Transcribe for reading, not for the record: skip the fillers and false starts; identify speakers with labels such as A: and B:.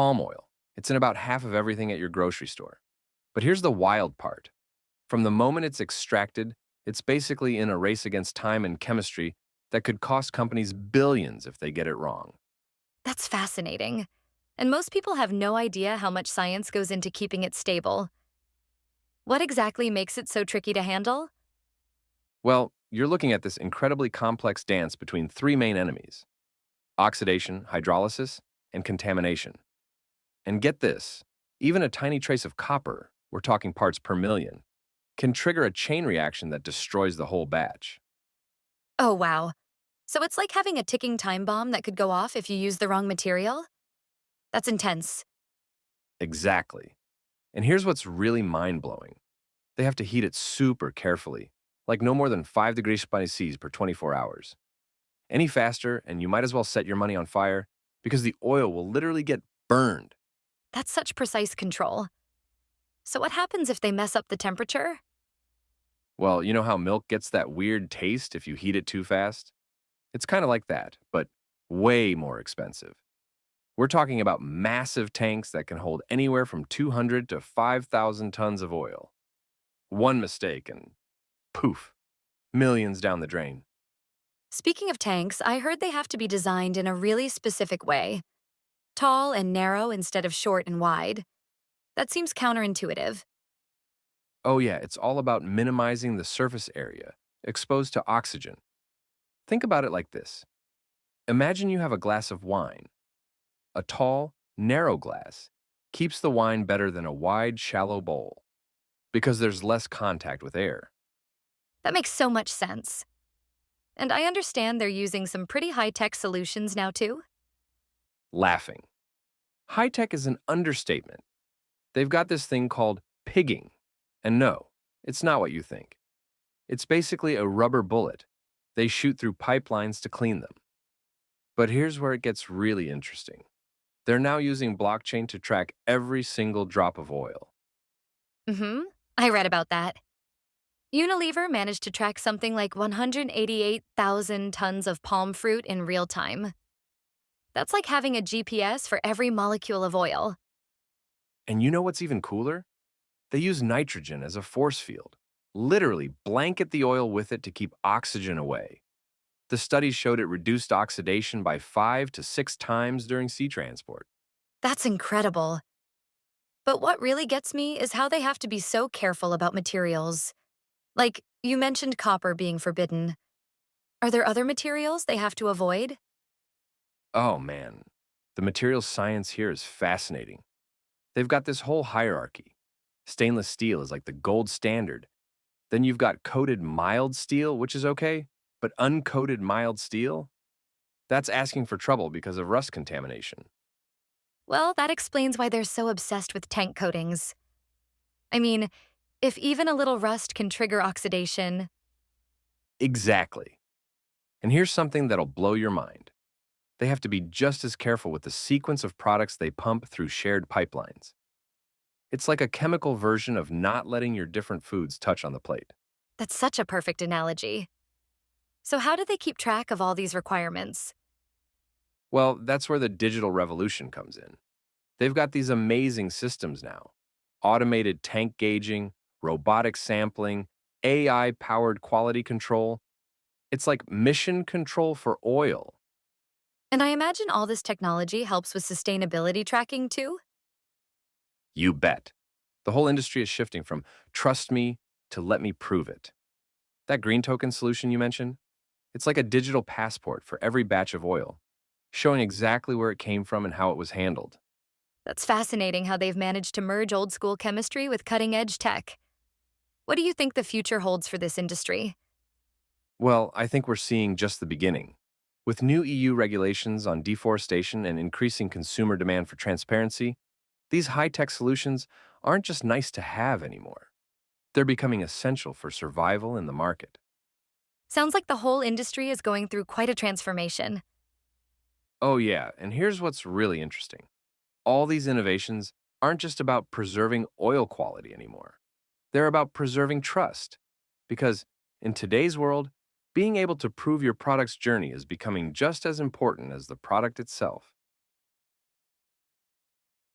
A: Palm oil. It's in about half of everything at your grocery store. But here's the wild part. From the moment it's extracted, it's basically in a race against time and chemistry that could cost companies billions if they get it wrong.
B: That's fascinating. And most people have no idea how much science goes into keeping it stable. What exactly makes it so tricky to handle?
A: Well, you're looking at this incredibly complex dance between three main enemies: oxidation, hydrolysis, and contamination. And get this, even a tiny trace of copper, we're talking parts per million, can trigger a chain reaction that destroys the whole batch.
B: Oh, wow. So it's like having a ticking time bomb that could go off if you use the wrong material? That's intense.
A: Exactly. And here's what's really mind-blowing. They have to heat it super carefully, like no more than 5 degrees Celsius per 24 hours. Any faster, and you might as well set your money on fire because the oil will literally get burned.
B: That's such precise control. So what happens if they mess up the temperature?
A: Well, you know how milk gets that weird taste if you heat it too fast? It's kind of like that, but way more expensive. We're talking about massive tanks that can hold anywhere from 200 to 5,000 tons of oil. One mistake and poof, millions down the drain.
B: Speaking of tanks, I heard they have to be designed in a really specific way, tall and narrow instead of short and wide. That seems counterintuitive.
A: Oh yeah, it's all about minimizing the surface area exposed to oxygen. Think about it like this. Imagine you have a glass of wine. A tall, narrow glass keeps the wine better than a wide, shallow bowl because there's less contact with air.
B: That makes so much sense. And I understand they're using some pretty high-tech solutions now too.
A: Laughing. High tech is an understatement. They've got this thing called pigging. And no, it's not what you think. It's basically a rubber bullet. They shoot through pipelines to clean them. But here's where it gets really interesting. They're now using blockchain to track every single drop of oil.
B: Mm-hmm. I read about that. Unilever managed to track something like 188,000 tons of palm fruit in real time. That's like having a GPS for every molecule of oil.
A: And you know what's even cooler? They use nitrogen as a force field. Literally blanket the oil with it to keep oxygen away. The studies showed it reduced oxidation by 5 to 6 times during sea transport.
B: That's incredible. But what really gets me is how they have to be so careful about materials. Like, you mentioned copper being forbidden. Are there other materials they have to avoid?
A: Oh man, the materials science here is fascinating. They've got this whole hierarchy. Stainless steel is like the gold standard. Then you've got coated mild steel, which is okay, but uncoated mild steel? That's asking for trouble because of rust contamination.
B: Well, that explains why they're so obsessed with tank coatings. I mean, if even a little rust can trigger oxidation.
A: Exactly. And here's something that'll blow your mind. They have to be just as careful with the sequence of products they pump through shared pipelines. It's like a chemical version of not letting your different foods touch on the plate.
B: That's such a perfect analogy. So, how do they keep track of all these requirements?
A: Well, that's where the digital revolution comes in. They've got these amazing systems now: automated tank gauging, robotic sampling, AI powered quality control. It's like mission control for oil.
B: And I imagine all this technology helps with sustainability tracking too?
A: You bet. The whole industry is shifting from trust me to let me prove it. That green token solution you mentioned, it's like a digital passport for every batch of oil, showing exactly where it came from and how it was handled.
B: That's fascinating how they've managed to merge old school chemistry with cutting edge tech. What do you think the future holds for this industry?
A: Well, I think we're seeing just the beginning. With new EU regulations on deforestation and increasing consumer demand for transparency, these high-tech solutions aren't just nice to have anymore. They're becoming essential for survival in the market.
B: Sounds like the whole industry is going through quite a transformation.
A: Oh yeah, and here's what's really interesting. All these innovations aren't just about preserving oil quality anymore. They're about preserving trust. Because in today's world, being able to prove your product's journey is becoming just as important as the product itself.